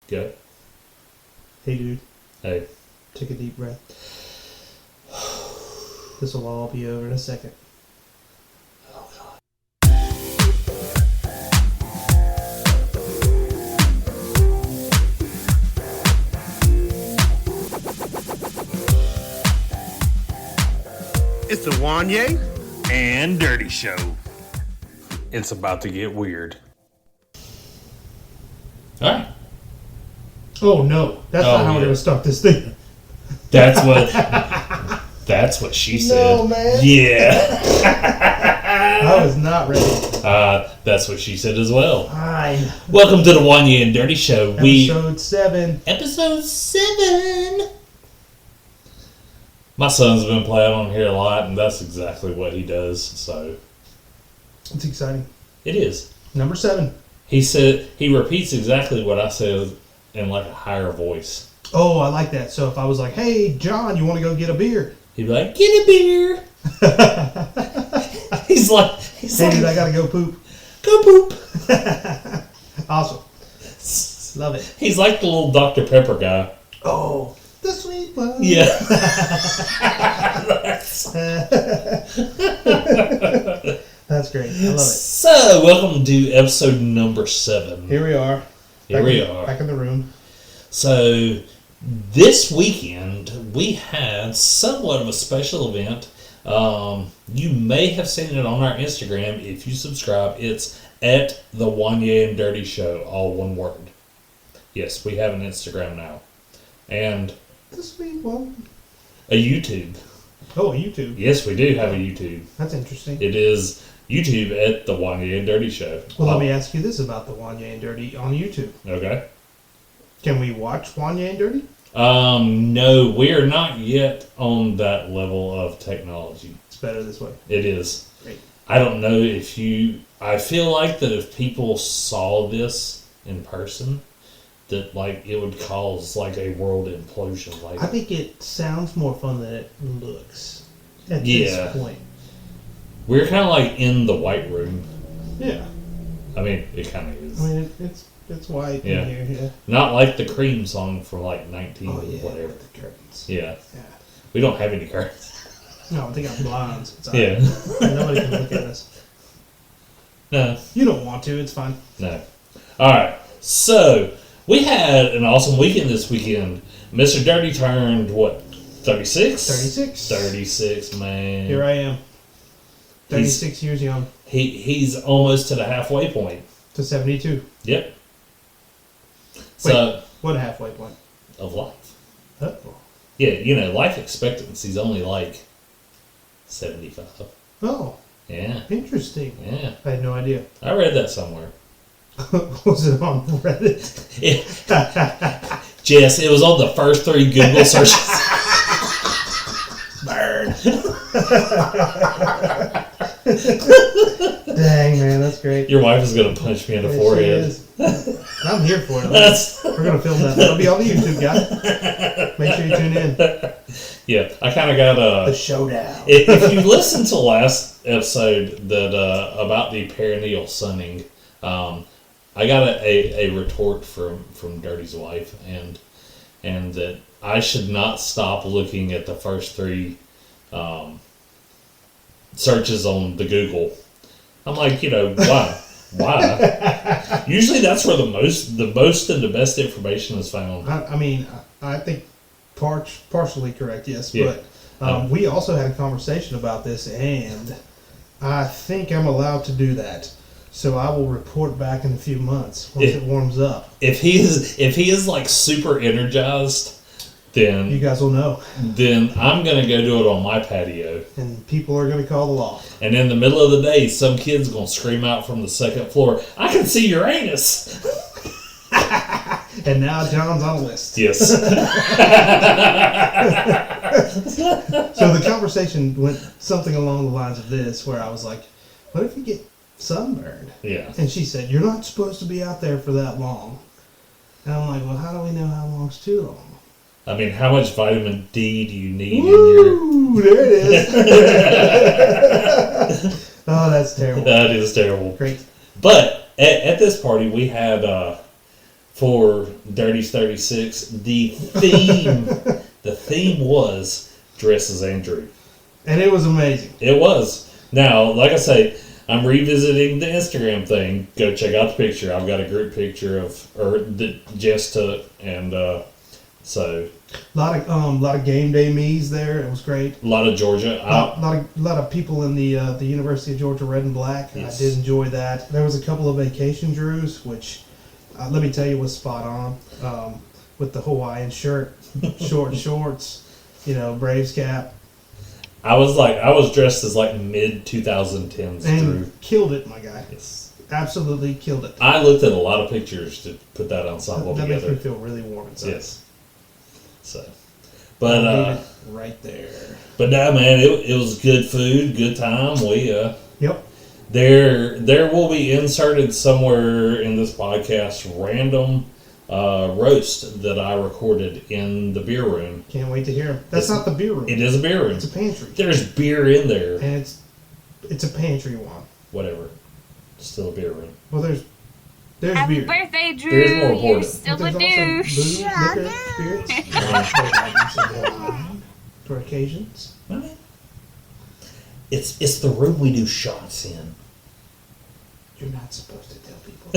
Go. Hey, dude. Hey. Take a deep breath. This will all be over in a second. Oh, God. It's the Wanye and Dirty Show. It's about to get weird. All right. Oh, no. That's not how we're going to start this thing. That's what she said. No, man. Yeah. I was not ready. That's what she said as well. Hi. Welcome to the Wanye and Dirty Show. Episode 7. Episode 7. My son's been playing on here a lot, and that's exactly what he does. So It's exciting. it is. Number 7. He said he repeats exactly what I said in like a higher voice. Oh, I like that. So if I was like, "Hey, John, you want to go get a beer?" He'd be like, "Get a beer." He's like, "Hey, dude, I gotta go poop." Go poop. Awesome. Love it. He's like the little Dr. Pepper guy. Oh, the sweet one. Yeah. That's great. I love it. So, welcome to episode number 7. Here we are. Back in the room. So, this weekend, we had somewhat of a special event. You may have seen it on our Instagram if you subscribe. It's at the Wanye and Dirty Show, all one word. Yes, we have an Instagram now. And The sweet one. a YouTube. Oh, YouTube. Yes, we do have a YouTube. That's interesting. It is YouTube at the Wanye and Dirty Show. Well, let me ask you this about the Wanye and Dirty on YouTube. Okay. Can we watch Wanye and Dirty? No, we are not yet on that level of technology. It's better this way. It is. Great. I don't know if I feel like that if people saw this in person, that like it would cause like a world implosion. Like I think it sounds more fun than it looks at Yeah. this point. we're kind of like in the white room. Yeah. I mean, it kind of is. I mean, it's white Yeah. in here. Yeah. Not like the Cream song from like 19 Oh, yeah. whatever. The curtains. Yeah. Yeah. We don't have any curtains. No, they got blinds. It's all Yeah. right. Nobody can look at us. No. You don't want to. It's fine. No. All right. So we had an awesome weekend this weekend. Mr. Dirty turned what? 36? 36. 36, man. Here I am. 36 years young He's almost to the halfway point. to 72. Yep. So What a halfway point. of life. Oh. Yeah, life expectancy is only like 75. Oh, Yeah. interesting. Yeah. I had no idea. I read that somewhere. Was it on Reddit? Jess, it was on the first 3 Google searches. Burn. Dang, man, that's great. Your wife is going to punch me in the Yeah, forehead. she is. I'm here for it. That's We're going to film that. That'll be on the YouTube, guys. Make sure you tune in. Yeah, I kind of got The showdown. If you listened to last episode that about the perineal sunning, I got a retort from Dirty's wife, and that I should not stop looking at the first 3 searches on the Google. I'm like, why? Why? Usually that's where the most and the best information is found. I mean, I think partially correct, yes. Yeah. But we also had a conversation about this, and I think I'm allowed to do that. So I will report back in a few months once it warms up. If he is like super energized, then You guys will know. then I'm gonna go do it on my patio. And people are going to call the law. And in the middle of the day, some kid's gonna scream out from the 2nd floor, "I can see your anus!" And now John's on the list. Yes. So the conversation went something along the lines of this, where I was like, what if you get sunburned? Yeah. And she said, you're not supposed to be out there for that long. And I'm like, well, how do we know how long's too long? I mean, how much vitamin D do you need Woo! There it is. Oh, that's terrible. That is terrible. Great. But at this party, we had for Dirty's 36. The theme was Dress as Andrew. And it was amazing. It was. Now, like I say, I'm revisiting the Instagram thing. Go check out the picture. I've got a group picture that Jess took, and so a lot of game day me's there. It was great. a lot of Georgia. A lot of people in the University of Georgia Red and Black. Yes. I did enjoy that. There was a couple of vacation Drews, which let me tell you was spot on. With the Hawaiian shirt, short shorts, Braves cap. I was dressed as like mid 2010s and Drew. Killed it, my guy. Yes. Absolutely killed it. I looked at a lot of pictures to put that ensemble that together. Makes me feel really warm inside. Yes. So, but right there. But no, man, it was good food, good time. We Yep. There will be inserted somewhere in this podcast random roast that I recorded in the beer room. Can't wait to hear them. That's not the beer room. It is a beer room. It's a pantry. There's beer in there. And it's a pantry one. Whatever. It's still a beer room. Well, there's Happy beer. birthday, Drew. Beer's more important. You're still a Booze, douche. liquor, spirits. For occasions. I mean, it's the room we do shots in. You're not supposed to tell people.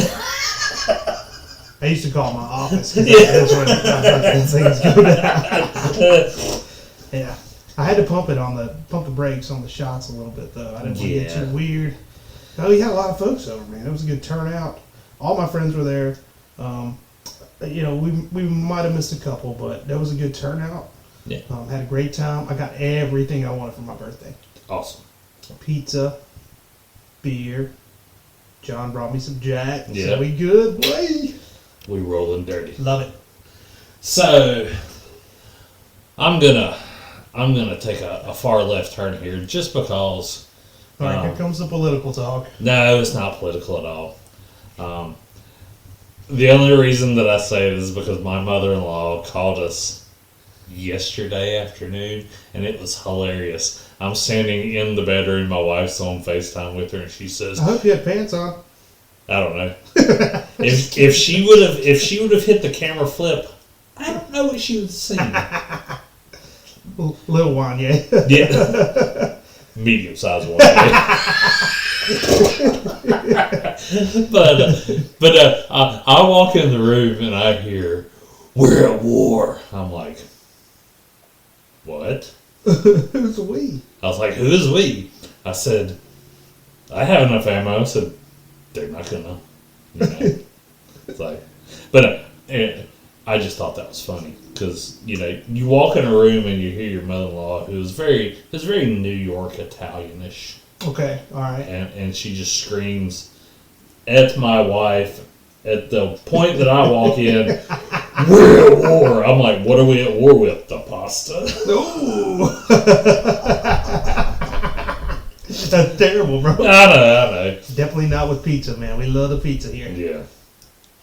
I used to call it my office because that's where things go down. Yeah, I had to pump the brakes on the shots a little bit though. I didn't want to get too weird. No, we had a lot of folks over, man. It was a good turnout. All my friends were there. We might have missed a couple, but that was a good turnout. Yeah. Had a great time. I got everything I wanted for my birthday. Awesome. Pizza, beer. John brought me some Jack. Yeah. So we good, boy. We rolling dirty. Love it. So I'm gonna take a far left turn here just because. All right, here comes the political talk. No, it's not political at all. The only reason that I say it is because my mother-in-law called us yesterday afternoon, and it was hilarious. I'm standing in the bedroom, my wife's on FaceTime with her, and she says, I hope you had pants on. I don't know. if she would have hit the camera flip, I don't know what she would have seen. Little one, yeah. Yeah. Medium sized one. but I walk in the room and I hear, "We're at war." I'm like, "What?" Who's we? I was like, "Who is we?" I said, "I have enough ammo." I said, "They're not gonna." It's like, but I just thought that was funny because you walk in a room and you hear your mother-in-law who is very New York Italianish. Okay, all right. And she just screams at my wife at the point that I walk in. We're at war. I'm like, what are we at war with? The pasta. Ooh. That's terrible, bro. I know. Definitely not with pizza, man. We love the pizza here. Yeah.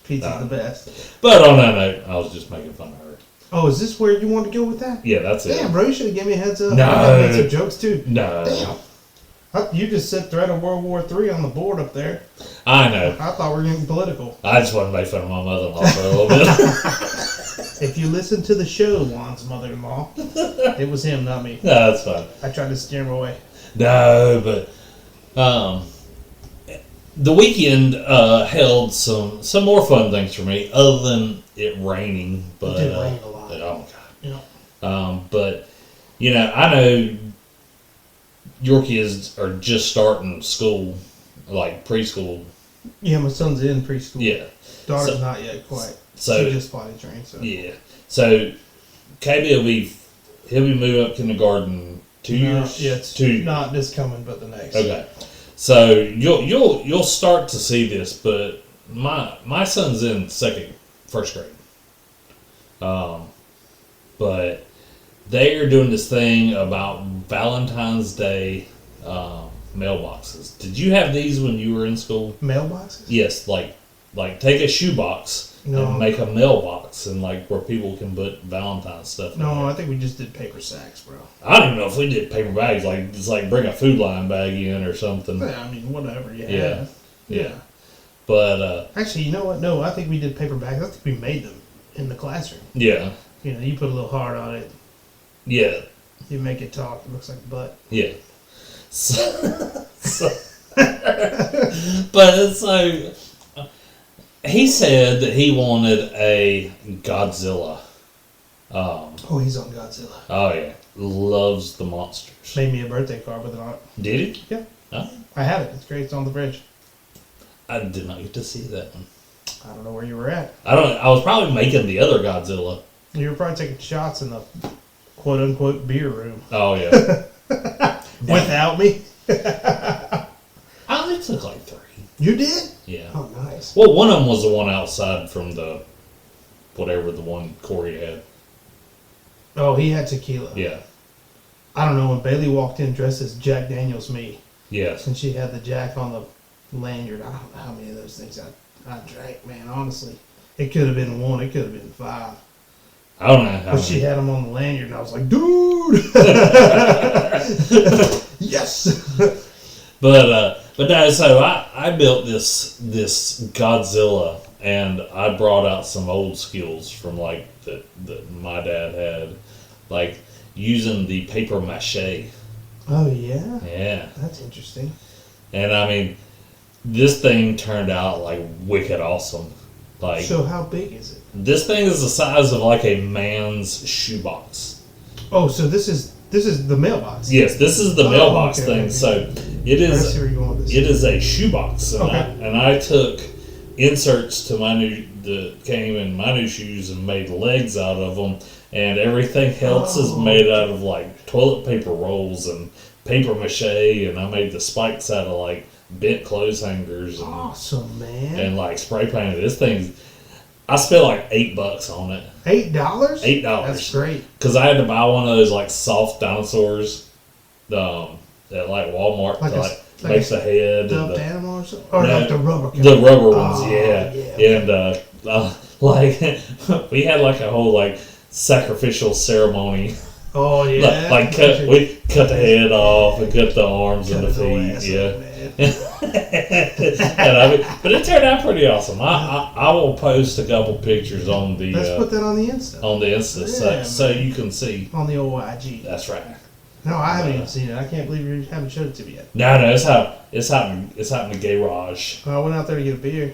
Pizza's the best. But on that note, I was just making fun of her. Oh, is this where you want to go with that? Yeah, that's it. Damn, bro, you should have given me a heads up. No. I made some jokes too. No. Damn. You just said threat of World War III on the board up there. I know. I thought we were getting political. I just wanted to make fun of my mother-in-law for a little bit. If you listen to the show, Juan's mother-in-law, it was him, not me. No, that's fine. I tried to steer him away. No, but the weekend held some more fun things for me, other than it raining. But it did rain a lot. Oh my god. Yeah. But I know your kids are just starting school, like preschool. Yeah, my son's in preschool. Yeah. Daughter's not yet quite. So she just potty trained. So yeah. So KB he'll be moving up kindergarten 2 years. Yeah, it's 2 years. Not this coming, but the next. Okay. So you'll start to see this, but my son's in first grade. But they are doing this thing about Valentine's Day mailboxes. Did you have these when you were in school? Mailboxes? Yes, like take a shoebox and make a mailbox, and like where people can put Valentine's stuff in. No, I think we just did paper sacks, bro. I don't even know if we did paper bags, like just like bring a Food Line bag in or something. Yeah, I mean, whatever. Yeah. But Actually, you know what? No, I think we did paper bags. I think we made them in the classroom. yeah, You know, you put a little heart on it. yeah, You make it talk. It looks like a butt. yeah. So, but so he said that he wanted a Godzilla. Oh, he's on Godzilla. Oh yeah, loves the monsters. Made me a birthday card with it on it. Did he? Yeah. Oh, I have it. It's great. It's on the fridge. I did not get to see that one. I don't know where you were at. I was probably making the other Godzilla. You were probably taking shots in the quote unquote beer room. Oh yeah. Without me. I only took like 3. You did? Yeah. Oh, nice. Well, one of them was the one outside from the whatever the one Corey had. Oh, he had tequila. Yeah. I don't know, when Bailey walked in dressed as Jack Daniels me, Yes. and she had the Jack on the lanyard, I don't know how many of those things I drank, man, honestly. It could have been 1, it could have been 5. I don't know how. But she had them on the lanyard, and I was like, dude! Yes! But no, so I built this Godzilla, and I brought out some old skills from like that my dad had, like using the paper mache. Oh, yeah? Yeah. That's interesting. And I mean, this thing turned out like wicked awesome. Like, So how big is it? this thing is the size of like a man's shoebox. Oh, so this is the mailbox. Yes, this is the Oh, mailbox okay, thing. okay. So it I is see where you're going with this. it is a shoebox, and, Okay. I took inserts to my new that came in my new shoes and made legs out of them, and everything else is Oh. made out of like toilet paper rolls and paper mache, and I made the spikes out of like bent clothes hangers and, Awesome, man. and like spray painted. This thing, I spent like $8 on it. $8? $8. That's great. Because I had to buy one of those like soft dinosaurs, at like Walmart, Like to a- like like makes a the head and Stuffed the, animal or something? Or No, like the rubber kind? the rubber ones, Oh, yeah. yeah. And like we had like a whole like sacrificial ceremony. Oh, yeah. Like we cut the head off and cut the arms and the Cut his feet, whole ass yeah. up, man. And I mean, but it turned out pretty awesome. I will post a couple pictures on the Let's put that on the Insta. Insta Yeah, so man. you can see. On the old IG. That's right. No, I haven't even seen it. I can't believe you haven't showed it to me yet. No, it's out in the garage. I went out there to get a beer.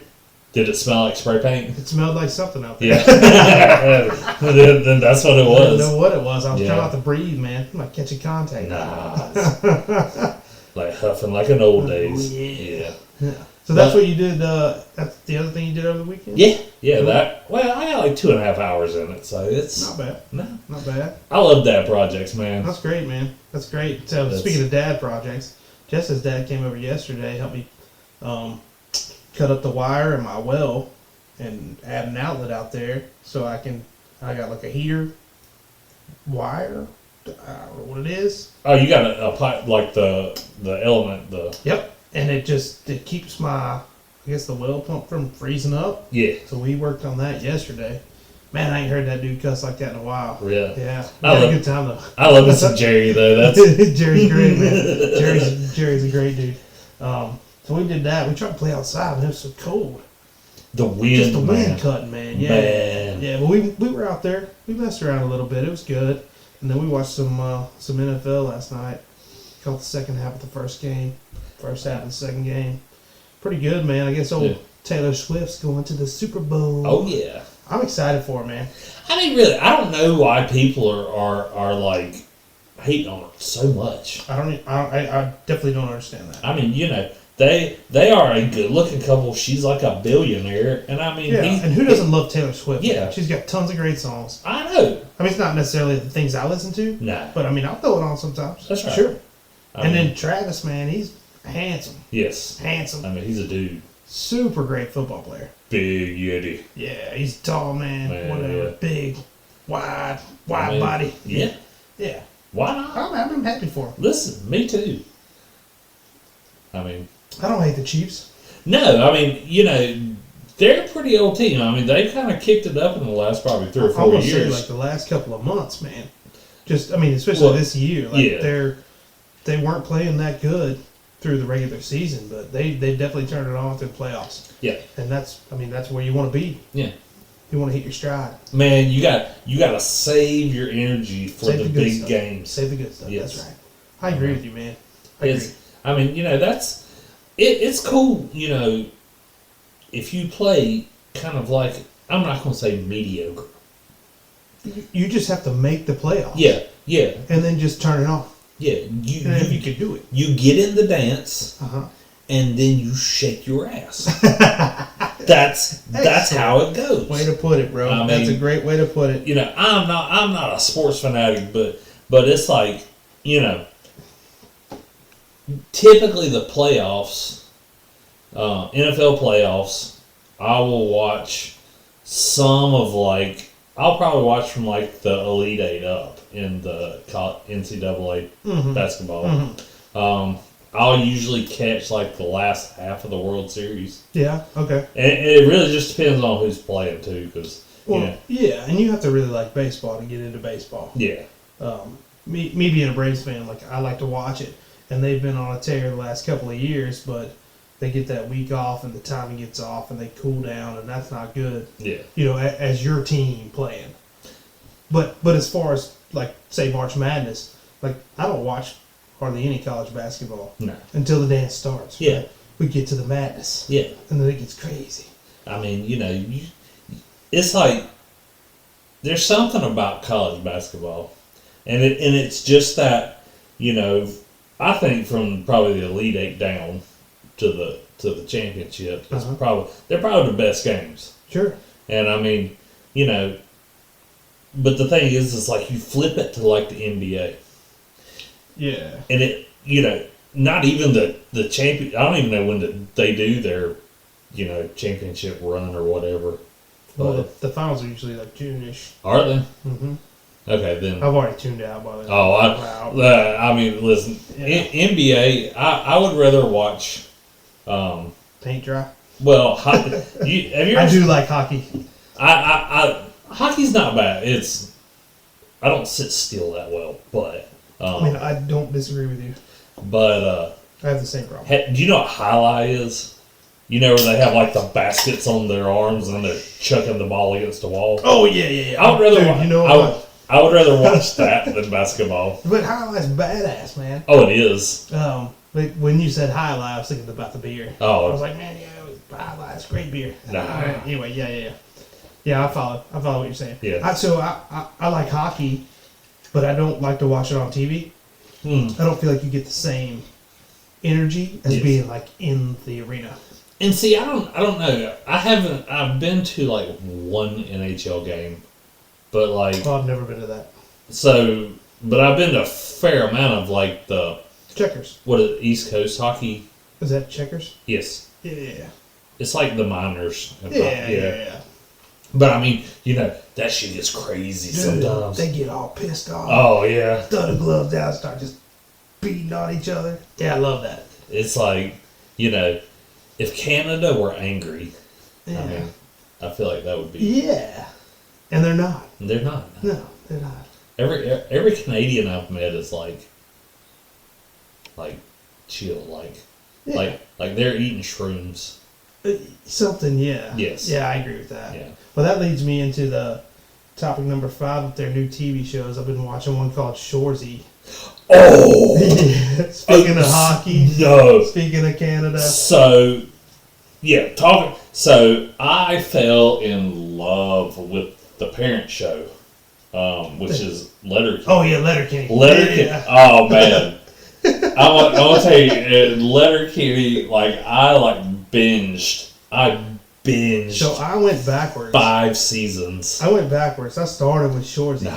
Did it smell like spray paint? It smelled like something out there. Yeah. then that's what it I was. didn't know what it was. I was Yeah. trying not to breathe, man. I'm like catching contact. Nah. Like huffing like an old days. yeah. Yeah. So that's what you did. That's the other thing you did over the weekend. Yeah. That. Well, I got like 2.5 hours in it, so it's Not bad. no. Not bad. I love dad projects, man. That's great, man. That's great. So That's- speaking of dad projects, Jess's dad came over yesterday, helped me cut up the wire in my well and add an outlet out there so I got like a heater wire. I don't know what it is. Oh, you got a pipe like the element Yep. And it keeps my, the well pump from freezing up. yeah. So we worked on that yesterday. Man, I ain't heard that dude cuss like that in a while. Yeah. Yeah. We I had a love- good time though. I love me some Jerry though. That's Jerry's great, man. Jerry's a great dude. So we did that. We tried to play outside, but it was so cold. the wind. Just the wind man. cutting, man. Yeah, Man. yeah. But we were out there. We messed around a little bit. It was good. And then we watched some NFL last night. Caught the second half of the first game, first half of the second game. Pretty good, man. I guess old Yeah. Taylor Swift's going to the Super Bowl. Oh yeah. I'm excited for it, man. I mean, really, I don't know why people are like hating on her so much. I definitely don't understand that. I mean, they are a good-looking couple. She's like a billionaire, and I mean, Yeah, and who doesn't love Taylor Swift? Yeah. She's got tons of great songs. I know. I mean, it's not necessarily the things I listen to, Nah, but I mean, I'll throw it on sometimes. That's right. Sure. I And mean, then Travis, man, he's handsome. yes, Handsome. I mean he's a dude, Super great football player. big yeti. Yeah, he's tall, man. Man, whatever. yeah. Big, wide I mean, body. Yeah, Yeah. why not? I'm happy for him. Listen, me too. I mean, I don't hate the Chiefs. no, I mean they're a pretty old team. I mean they kind of kicked it up in the last probably 3 or I 4 want to say years. like the last couple of months, man. Especially Well, this year. Like yeah. they weren't playing that good. through the regular season, but they definitely turned it on through the playoffs. Yeah. And that's where you want to be. Yeah. You want to hit your stride. Man, you got to save your energy for the big stuff. games. Save the good stuff. Yes. That's right. I agree with you, man. I agree. I mean, that's it's cool, if you play kind of like, I'm not going to say mediocre. You just have to make the playoffs. Yeah. Yeah. And then just turn it off. Yeah. If you could do it. You get in the dance. Uh-huh. And then you shake your ass. That's how it goes. Way to put it, bro. That's a great way to put it. I'm not a sports fanatic, but it's like, typically the playoffs, NFL playoffs, I will watch some of I'll probably watch from the Elite Eight up in the NCAA basketball. Mm-hmm. I'll usually catch the last half of the World Series. Yeah. Okay. And it really just depends on who's playing too, because yeah, and you have to really like baseball to get into baseball. Yeah. Me being a Braves fan, I like to watch it, and they've been on a tear the last couple of years, but they get that week off and the timing gets off and they cool down, and that's not good. Yeah. As your team playing. But as far as say March Madness, I don't watch hardly any college basketball. No. Until the dance starts. Yeah. Right? We get to the madness. Yeah. And then it gets crazy. I mean, it's there's something about college basketball, and it's just that, I think from probably the Elite Eight down to the championship, it's they're probably the best games. Sure. And I mean, but the thing is you flip it to the NBA. Yeah. And it, not even the champion. I don't even know when they do their, championship run or whatever. Well, the finals are usually June-ish. Are they? Mm-hmm. Okay, then. I've already tuned out by then. Oh, I mean, listen, Yeah. NBA. I would rather watch. Paint dry. Well, have you? I do like hockey. Hockey's not bad. I don't sit still that well, but. I don't disagree with you. But I have the same problem. do you know what highlight is? Where they have the baskets on their arms and they're chucking the ball against the wall. Oh yeah. I would rather. I would rather watch that than basketball. But highlight's badass, man. Oh, it is. When you said highlight, I was thinking about the beer. Oh, I was like, man, highlight's great beer. Nah. Anyway, yeah. Yeah, I follow what you're saying. Yeah. I like hockey, but I don't like to watch it on TV. I don't feel like you get the same energy as being in the arena. And see, I don't know. I've been to one NHL game, but I've never been to that. So, but I've been to a fair amount of the Checkers. What is it, East Coast hockey? Is that Checkers? Yes. Yeah. It's the minors. Yeah. But I mean, that shit is crazy sometimes. They get all pissed off. Oh yeah. Throw the gloves down, start just beating on each other. Yeah, I love that. It's if Canada were angry, yeah. I feel like that would be. Yeah. And they're not. They're not. No, they're not. Every Canadian I've met is chill, they're eating shrooms. Something, yeah. Yes. Yeah, I agree with that. Yeah. Well, that leads me into the topic number 5 of their new TV shows. I've been watching one called Shoresy. Oh! Speaking of hockey. No. Speaking of Canada. So, yeah, so I fell in love with the Parent Show, which is Letterkenny. Oh, yeah, Letterkenny. Letterkenny. Yeah. Oh, man. I want to tell you, Letterkenny, I binged. So I went backwards. 5 seasons. I went backwards. I started with Shoresy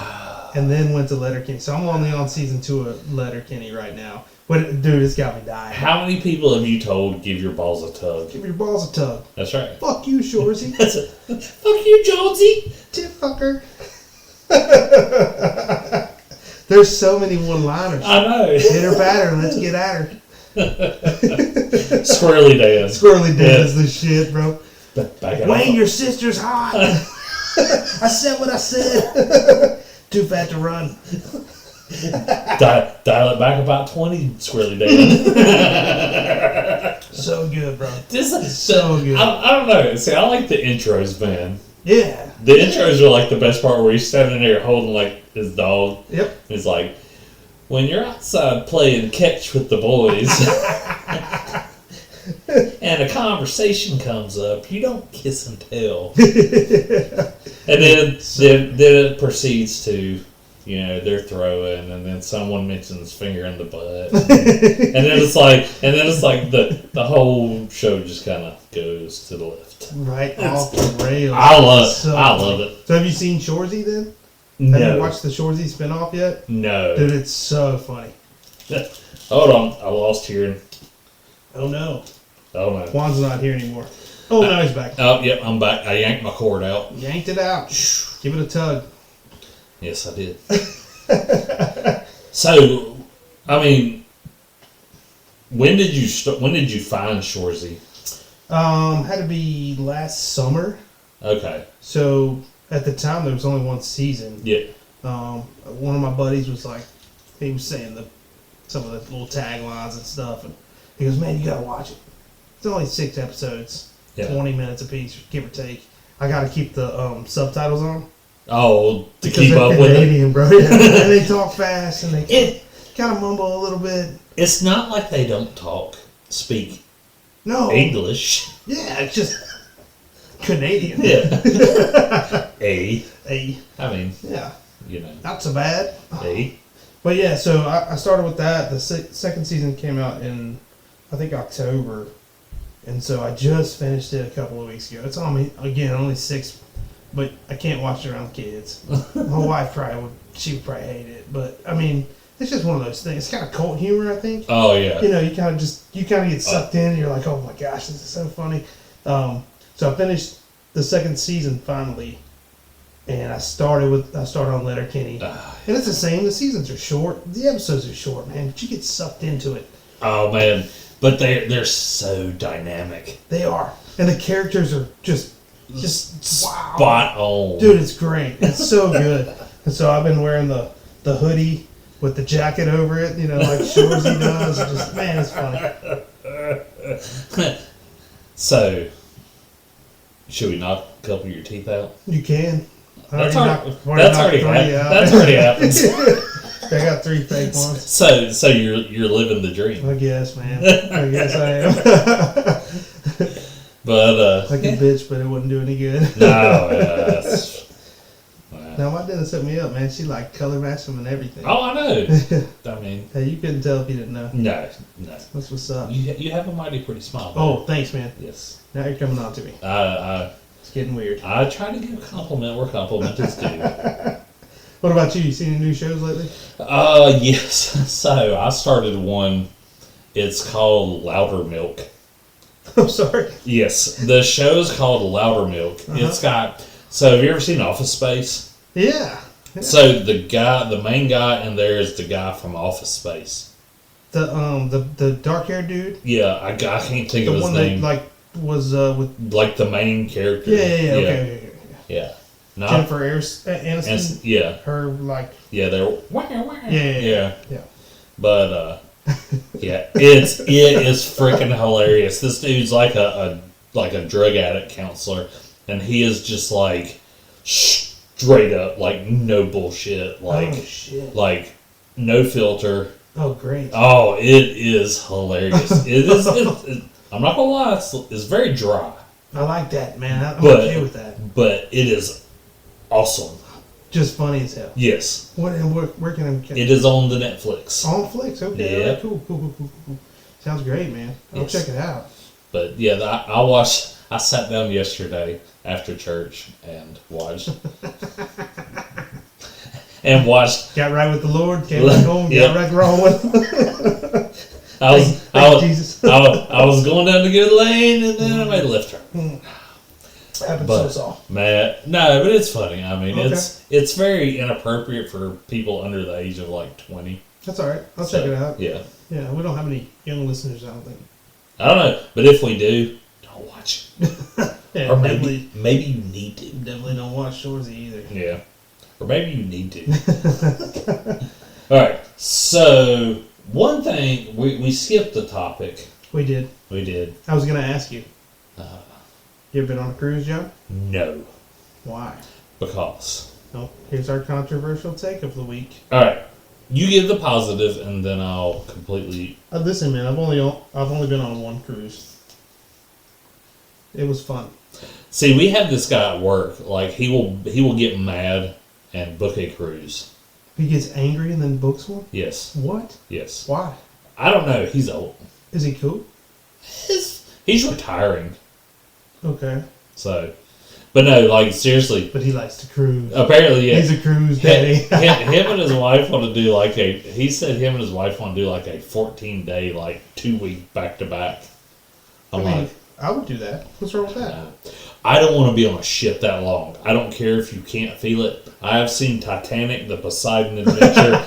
and then went to Letterkenny. So I'm only on season 2 of Letterkenny right now. But dude, it's got me dying. How many people have you told give your balls a tug? Give your balls a tug. That's right. Fuck you, Shoresy. Fuck you, Jonesy. Tit fucker. There's so many one-liners. I know. Hit her batter. Let's get at her. Squirrely Dan. Squirrely Dan is the shit, bro. Wayne, your your sister's hot. I said what I said. Too fat to run. Dial it back about 20, Squirrely Dan. So good, bro. So good. I don't know. See, I like the intros, man. Yeah. The intros are like the best part where he's standing there holding like his dog. Yep. He's like, when you're outside playing catch with the boys and a conversation comes up, you don't kiss and tell. And then it proceeds to, they're throwing, and then someone mentions finger in the butt, and then it's like the whole show just kind of goes to the left, right off the rails. I love it. So have you seen Shoresy then? No. Have you watched the Shoresy spinoff yet? No. Dude, it's so funny. Hold on, I lost hearing. Oh no. Juan's not here anymore. Oh, no, he's back. Oh, yep, I'm back. I yanked my cord out. Yanked it out. Give it a tug. Yes, I did. So, I mean, when did you find Shoresy? Had to be last summer. Okay. So at the time there was only one season. Yeah. One of my buddies was like, he was saying some of the little taglines and stuff, and he goes, "Man, you gotta watch it. It's only 6 episodes, 20 minutes apiece, give or take. I gotta keep the subtitles on." Oh, to because keep they're up with Canadian, it, bro. Yeah. And they talk fast and they kind of mumble a little bit. It's not like they don't speak English. Yeah, it's just Canadian. Yeah. I mean, yeah. Not so bad. A. But yeah, so I started with that. The second season came out in, I think, October. And so I just finished it a couple of weeks ago. It's on me, again, only 6, but I can't watch it around the kids. My wife would probably hate it. But, I mean, it's just one of those things. It's kind of cult humor, I think. Oh, yeah. You kind of get sucked in and you're like, oh my gosh, this is so funny. So I finished the second season finally. And I started on Letterkenny. And it's the same. The seasons are short. The episodes are short, man. But you get sucked into it. Oh, man. But they're so dynamic. They are. And the characters are just wow. Spot on. Dude, it's great. It's so good. And so I've been wearing the hoodie with the jacket over it, like Shoresy does. Just, man, it's funny. So, should we knock a couple of your teeth out? You can. That's already happened. I got 3 fake ones. So you're living the dream. I guess, man. I guess I am. But like a bitch, but it wouldn't do any good. No, Now my dentist hooked me up, man. She like color matched them and everything. Oh, I know. I mean, hey, you couldn't tell if you didn't know. No. That's what's up. You have a mighty pretty smile. Man. Oh, thanks, man. Yes. Now you're coming on to me. It's getting weird. I try to give a compliment where compliment is due. What about you? You seen any new shows lately? Yes. So I started one. It's called Louder Milk. I'm sorry. Yes, the show is called Louder Milk. It's got. So have you ever seen Office Space? Yeah. So the main guy in there is the guy from Office Space. The dark haired dude. Yeah, I can't think of his name. The one that was with like the main character. Yeah. Okay. Yeah. Not, Jennifer Aniston. Yeah. Her like. Yeah, they're. Yeah. But yeah, it is freaking hilarious. This dude's like a drug addict counselor, and he is just like straight up, like no bullshit, like no filter. Oh, great! Oh, it is hilarious. I'm not gonna lie, it's very dry. I like that, man. I'm okay with that. But it is awesome. Just funny as hell. Yes. Where can I catch it? It is on the Netflix. On Netflix, okay. Yeah. Right, cool. Sounds great, man. I'll check it out. But yeah, I sat down yesterday after church and watched. Got right with the Lord, came back home, got right the wrong one. I was going down the good lane and then I made a left turn. Happens so man, no, but it's funny. I mean, it's very inappropriate for people under the age of like 20. That's all right. I'll check it out. Yeah. Yeah, we don't have any young listeners, I don't think. I don't know, but if we do, don't watch it. Yeah, or maybe you need to. Definitely don't watch Shoresy either. Yeah. Or maybe you need to. All right. So one thing we skipped the topic. We did. We did. I was going to ask you. You ever been on a cruise, John? No. Why? Because. No. Here's our controversial take of the week. All right. You give the positive, and then I'll completely. Listen, man. I've only been on one cruise. It was fun. See, we have this guy at work. Like he will get mad and book a cruise. He gets angry and then books one? Yes. What? Yes. Why? I don't know. He's old. Is he cool? He's retiring. Okay. So, but no, like seriously. But he likes to cruise. Apparently, yeah. He's a cruise daddy. him and his wife want to do like a. He said him and his wife want to do like a 14-day, like 2-week back to back. I'm like, I would do that. What's wrong with that? I don't want to be on a ship that long. I don't care if you can't feel it. I have seen Titanic, the Poseidon Adventure.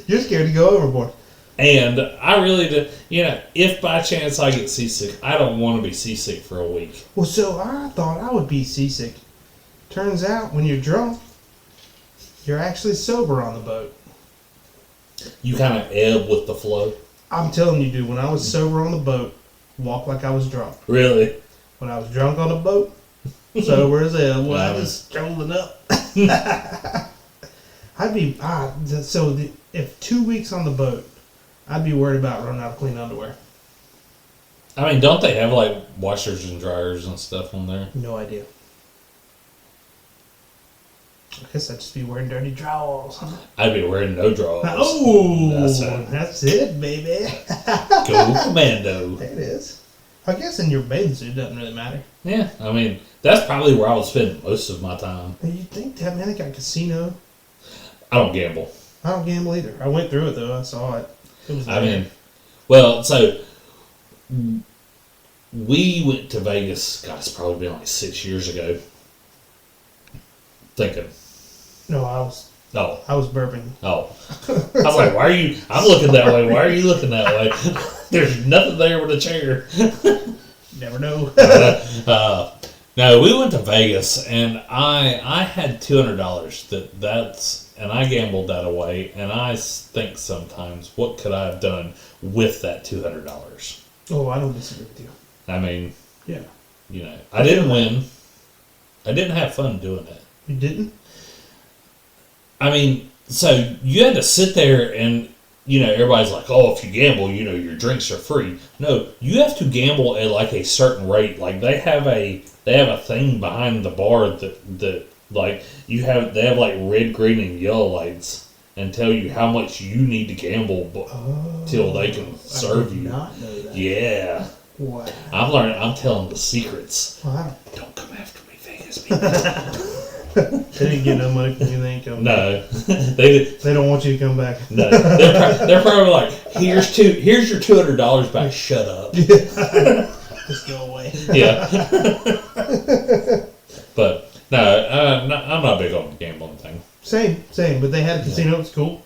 You're scared to go overboard. And I really do. You know, if by chance I get seasick, I don't want to be seasick for a week. Well, so I thought I would be seasick. Turns out, when you're drunk, you're actually sober on the boat. You kind of ebb with the flow. I'm telling you, dude, when I was sober on the boat, walk like I was drunk. Really? When I was drunk on the boat, sober as hell, well, I just strolling up. If 2 weeks on the boat, I'd be worried about running out of clean underwear. I mean, don't they have like washers and dryers and stuff on there? No idea. I guess I'd just be wearing dirty drawers, huh? I'd be wearing no drawers. Oh, that's it, baby. Go commando. There it is. I guess in your bathing suit, it doesn't really matter. Yeah, I mean, that's probably where I would spend most of my time. You'd think that, man, they got a casino. I don't gamble. I don't gamble either. I went through it, though. I saw it. It was there. I mean, well, so we went to Vegas, gosh, it's probably been like 6 years ago. Thinking. No, I was burping. Oh. I was like, why are you, I'm looking that way. Why are you looking that way? There's nothing there but a chair. Never know. No, we went to Vegas, and I had $200. And I gambled that away, and I think sometimes, what could I have done with that $200? Oh, I don't disagree with you. I mean, yeah, you know, I didn't win. I didn't have fun doing it. You didn't? I mean, so you had to sit there and, you know, everybody's like, oh, if you gamble, you know, your drinks are free. No, you have to gamble at like a certain rate. Like they have a thing behind the bar that like they have like red, green, and yellow lights and tell you how much you need to gamble till they can serve you. Not know that. Yeah. Wow. I'm telling the secrets. Wow. Don't come after me, Vegas people. They didn't get no money from you. They ain't coming. No, they don't want you to come back. No, they're probably like, here's your $200 back. Shut up. Just go away. Yeah. But no, I'm not big on the gambling thing. Same. But they had a casino. It was cool.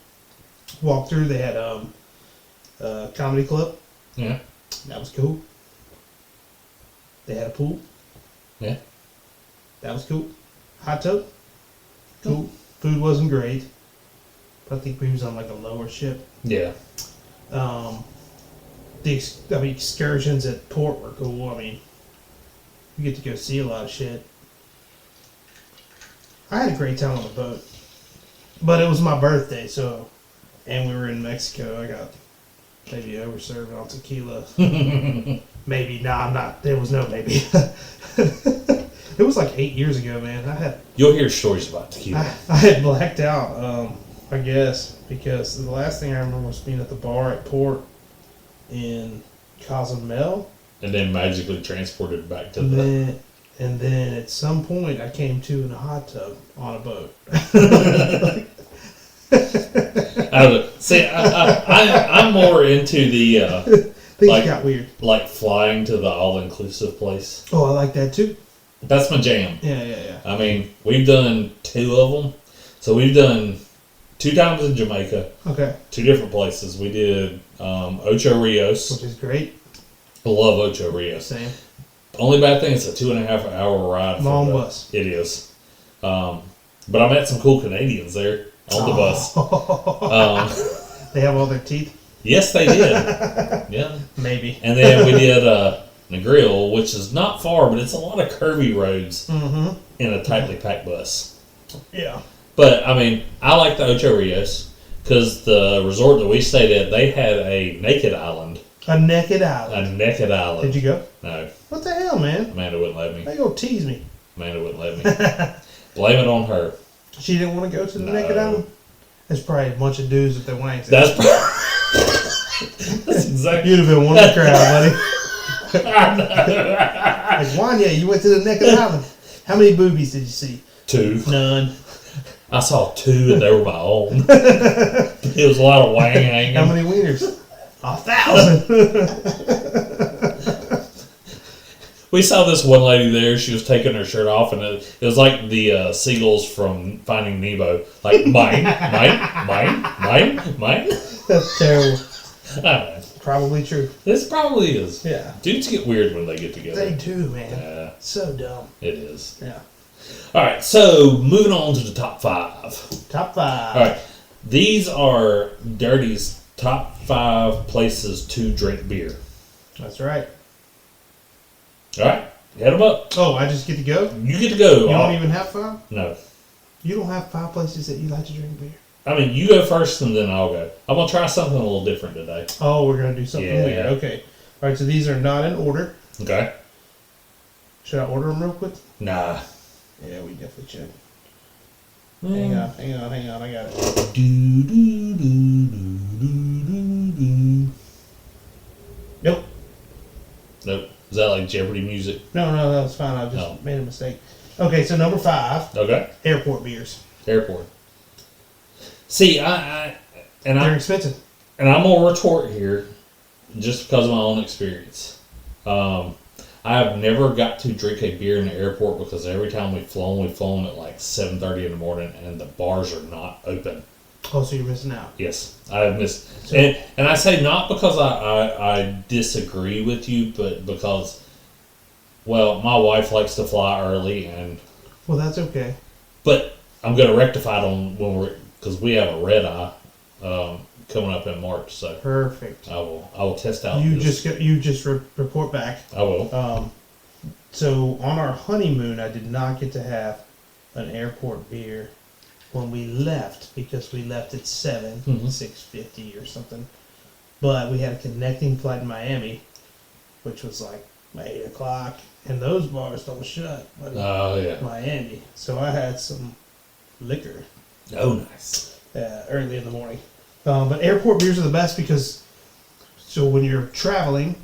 Walked through. They had a comedy club. Yeah. That was cool. They had a pool. Yeah. That was cool. Hot tub. Cool. Food wasn't great. But I think we was on like a lower ship. Yeah. The excursions at port were cool. I mean, you get to go see a lot of shit. I had a great time on the boat. But it was my birthday, and we were in Mexico. I got maybe overserved on tequila. Maybe. No, I'm not. There was no maybe. It was like 8 years ago, man. You'll hear stories about tequila. I had blacked out, I guess, because the last thing I remember was being at the bar at port in Cozumel. And then magically transported back to And then at some point I came to in a hot tub on a boat. See, I'm more into the Things got weird. Like flying to the all-inclusive place. Oh, I like that too. That's my jam. Yeah. I mean, we've done 2 of them. So we've done 2 times in Jamaica. Okay. 2 different places. We did Ocho Rios. Which is great. I love Ocho Rios. Same. Only bad thing is a 2.5 hour ride. Long bus. It is. But I met some cool Canadians there. on the bus. They have all their teeth? Yes, they did. Yeah. Maybe. And then we did Negril, which is not far, but it's a lot of curvy roads in a tightly packed bus. Yeah. But, I mean, I like the Ocho Rios because the resort that we stayed at, they had a naked island. A naked island. A naked island. Did you go? No. What the hell, man? Amanda wouldn't let me. They gonna tease me. Amanda wouldn't let me. Blame it on her. She didn't want to go to the No. naked island? There's probably a bunch of dudes with their wanks. That's exactly. You'd have been one of the crowd, buddy. Like, Wanya, you went to the naked island. How many boobies did you see? 2. None. I saw 2 and they were my own. It was a lot of wang hanging. How many wieners? 1,000. We saw this one lady there. She was taking her shirt off, and it was like the seagulls from Finding Nemo. Like, mine. That's terrible. I don't know. Probably true. This probably is. Yeah. Dudes get weird when they get together. They do, man. Yeah, So dumb. it is. Yeah. All right, so moving on to the top 5. Top 5. All right, these are Dirty's top 5 places to drink beer. That's right. All right, head them up. Oh, I just get to go? You get to go. You don't even have 5? No. You don't have 5 places that you like to drink beer? I mean, you go first and then I'll go. I'm going to try something a little different today. Oh, we're going to do something Yeah. weird. Okay. All right, so these are not in order. Okay? Should I order them real quick? Nah. Yeah, we definitely should. Hang on. I got it. Do, do, do, do, do, do. Nope. Nope. Is that like Jeopardy music? No, that's fine. I just made a mistake. Okay, so number 5. Okay. Airport beers. Airport. See, They're expensive. And I'm gonna retort here, just because of my own experience. I have never got to drink a beer in the airport because every time we've flown at like 7:30 in the morning, and the bars are not open. Oh, so you're missing out. Yes, I have missed. And I say not because I disagree with you, but because, well, my wife likes to fly early, and Well, that's okay. but I'm gonna rectify it because we have a red eye coming up in March, so Perfect. I will test out. You just report back. I will. So on our honeymoon, I did not get to have an airport beer when we left because we left at 6:50 or something. But we had a connecting flight in Miami, which was like 8 o'clock, and those bars don't shut. Buddy. Oh yeah. Miami. So I had some liquor Oh nice. early in the morning. But airport beers are the best because, so when you're traveling,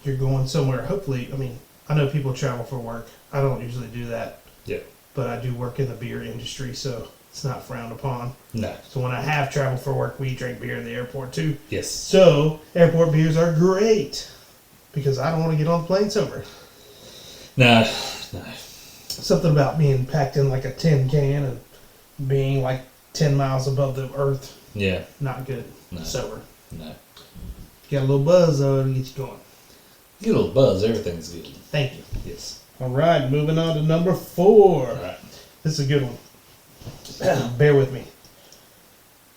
you're going somewhere. Hopefully, I mean, I know people travel for work. I don't usually do that. Yeah. But I do work in the beer industry, so it's not frowned upon. No. So when I have traveled for work, we drink beer in the airport too. Yes. So airport beers are great because I don't want to get on the plane sober. No. Something about being packed in like a tin can and being like 10 miles above the earth. Yeah. Not good. No. Sober. No. You got a little buzz though to get you going. You get a little buzz. Everything's good. Thank you. Yes. All right, moving on to number 4. All right. This is a good one. Bear with me.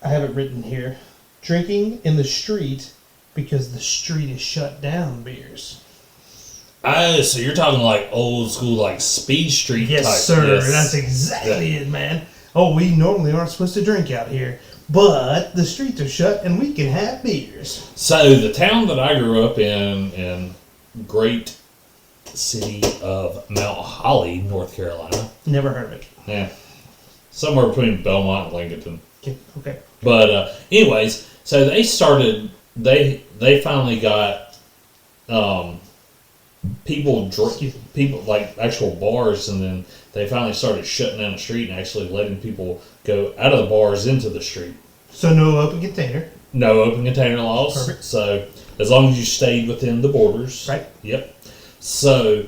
I have it written here. Drinking in the street because the street is shut down beers. So you're talking like old school, like Speed Street Yes, type. sir. Yes. That's exactly it, man. Oh, we normally aren't supposed to drink out here, but the streets are shut and we can have beers. So the town that I grew up in great city of Mount Holly, North Carolina. Never heard of it. Yeah. Somewhere between Belmont and Lincoln. Okay. But anyways, so they started. They finally got people like actual bars, and then they finally started shutting down the street and actually letting people go out of the bars into the street. So no open container. No open container laws. Perfect. So as long as you stayed within the borders. Right. Yep. So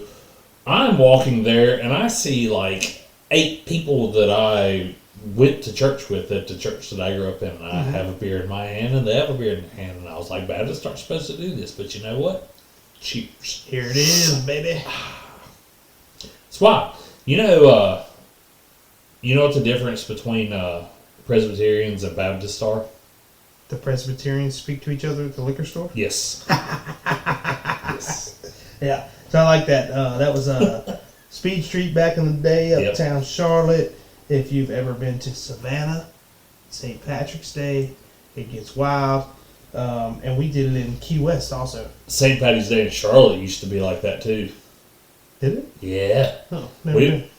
I'm walking there and I see like 8 people that I went to church with at the church that I grew up in. And I have a beer in my hand and they have a beer in their hand. And I was like, Baptists aren't supposed to do this. But you know what? Cheers. Here it is, baby. That's why. You know what the difference between Presbyterians and Baptists are? The Presbyterians speak to each other at the liquor store? Yes. Yes. Yeah. So I like that. That was Speed Street back in the day, uptown Charlotte. If you've ever been to Savannah, St. Patrick's Day, it gets wild. And we did it in Key West also. St. Patty's Day in Charlotte used to be like that too. Did it? Yeah. Oh, never been.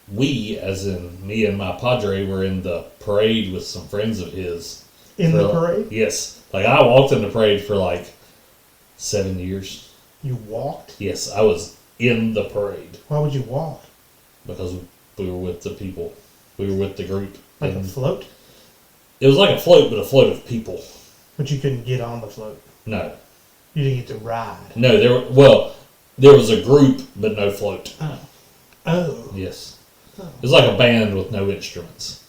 We, as in me and my padre, were in the parade with some friends of his. In the parade? Yes. Like, I walked in the parade for like 7 years. You walked? Yes, I was in the parade. Why would you walk? Because we were with the people. We were with the group. Like a float? It was like a float, but a float of people. But you couldn't get on the float. No. You didn't get to ride. No, there was a group, but no float. Oh. Oh. Yes. Oh. It was like a band with no instruments.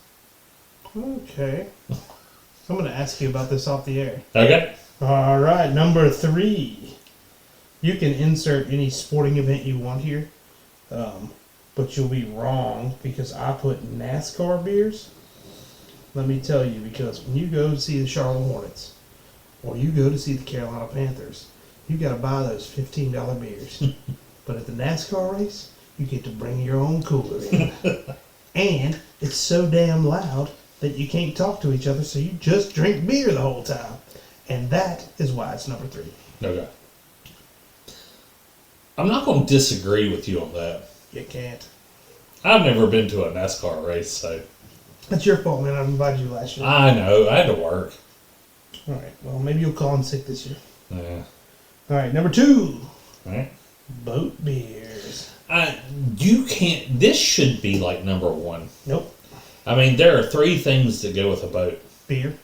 Okay. I'm going to ask you about this off the air. Okay. All right, number 3. You can insert any sporting event you want here, but you'll be wrong because I put NASCAR beers. Let me tell you, because when you go to see the Charlotte Hornets or you go to see the Carolina Panthers, you got to buy those $15 beers. But at the NASCAR race, you get to bring your own cooler in. And it's so damn loud that you can't talk to each other, so you just drink beer the whole time. And that is why it's number 3. Okay. I'm not going to disagree with you on that. You can't. I've never been to a NASCAR race, so. That's your fault, man. I invited you last year. I know. I had to work. All right. Well, maybe you'll call in sick this year. Yeah. All right. Number 2. All right. Boat beers. You can't. This should be like number 1. Nope. I mean, there are 3 things that go with a boat. Beer.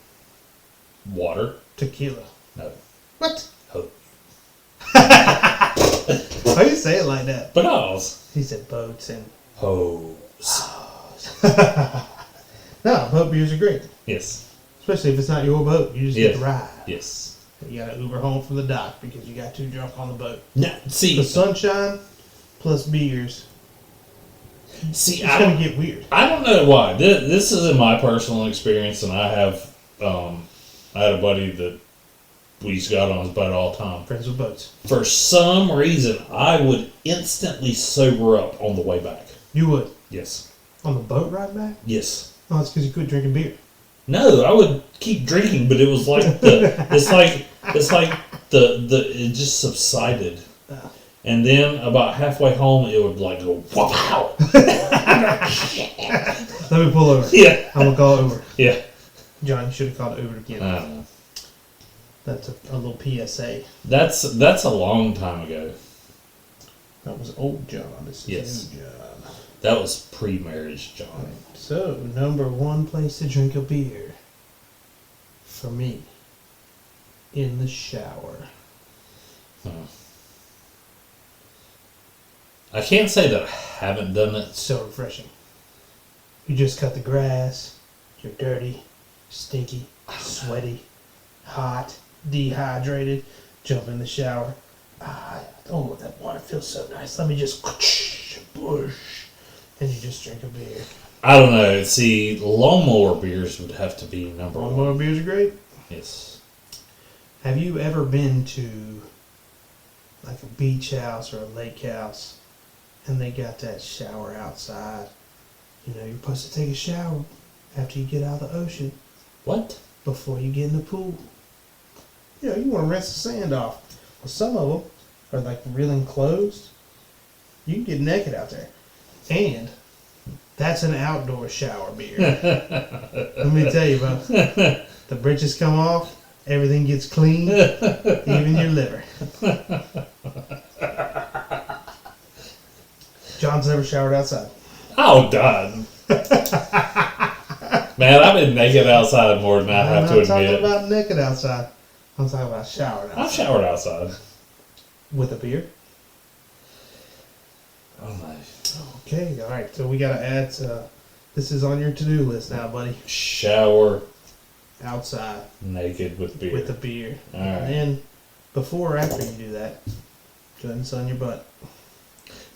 Water. Tequila. No. What? Hope. Why do you say it like that? Because. He said boats and... Hose. No, boat beers are great. Yes. Especially if it's not your boat. You just get to ride. Yes. You got to Uber home from the dock because you got too drunk on the boat. No, see. The sunshine plus beers. See, it's going to get weird. I don't know why. This is in my personal experience, and I have... I had a buddy that we used to go out on his boat all the time. Friends with boats. For some reason, I would instantly sober up on the way back. You would? Yes. On the boat ride back? Yes. Oh, that's because you quit drinking beer. No, I would keep drinking, but it was like it just subsided. Oh. And then about halfway home, it would like go wow. Let me pull over. Yeah. I'm gonna call Uber. Yeah. John, you should have called Uber again. I don't know. That's a little PSA. That's a long time ago. That was old John. This is new John. That was pre-marriage, John. So, number 1 place to drink a beer for me, in the shower. Huh. I can't say that I haven't done it. It's so refreshing. You just cut the grass. You're dirty, stinky, sweaty, hot, dehydrated. Jump in the shower. Oh, that water feels so nice. Let me just push, and you just drink a beer. I don't know. See, lawnmower beers would have to be number 1. Lawnmower beers are great. Yes. Have you ever been to like a beach house or a lake house and they got that shower outside? You know, you're supposed to take a shower after you get out of the ocean. What? Before you get in the pool. You know, you want to rinse the sand off. Well, some of them are like real enclosed. You can get naked out there. And that's an outdoor shower beer. Let me tell you, bro. The britches come off. Everything gets clean. Even your liver. John's never showered outside. Oh, God. Man, I've been naked outside more than I have to admit. I'm not talking about naked outside. I'm talking about showered outside. I've showered outside. With a beer? Oh, my. Okay, alright. So we got to add to... This is on your to-do list now, buddy. Shower. Outside. Naked with beer. With a beer. All right. And then, before or after you do that, go ahead and sun your butt.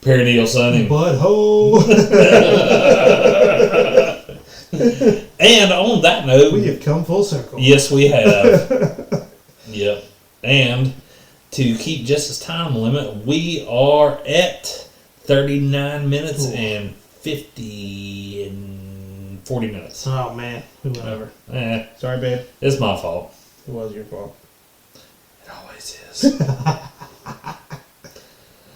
Perineal sunning. Butthole! And on that note, We have come full circle. yes, we have. Yep. And to keep Jess's time limit, we are at 39 minutes and 40 minutes. Oh, man. Whoever. Sorry, babe. It's my fault. It was your fault. It always is. All right.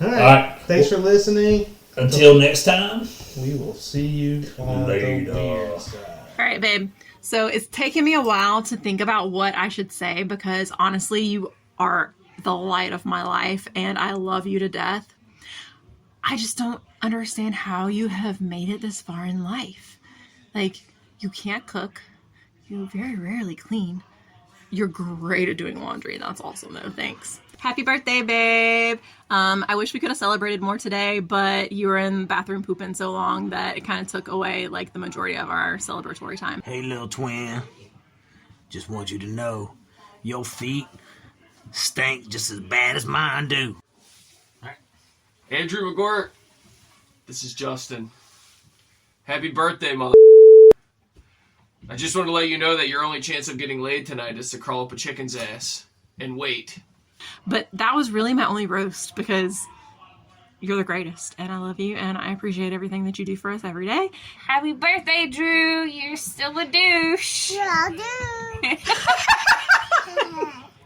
All right. Thanks for listening. Until next time. We will see you on Later. the weird side. All right, babe. So it's taken me a while to think about what I should say because honestly, you are the light of my life and I love you to death. I just don't understand how you have made it this far in life. Like, you can't cook. You very rarely clean. You're great at doing laundry. That's awesome, though. Thanks. Happy birthday, babe. I wish we could have celebrated more today, but you were in the bathroom pooping so long that it kind of took away, like, the majority of our celebratory time. Hey, little twin. Just want you to know, your feet stink just as bad as mine do. Andrew McGuire, this is Justin. Happy birthday, mother. I just want to let you know that your only chance of getting laid tonight is to crawl up a chicken's ass and wait. But that was really my only roast because you're the greatest and I love you and I appreciate everything that you do for us every day. Happy birthday, Drew. You're still a douche. Yeah, I do.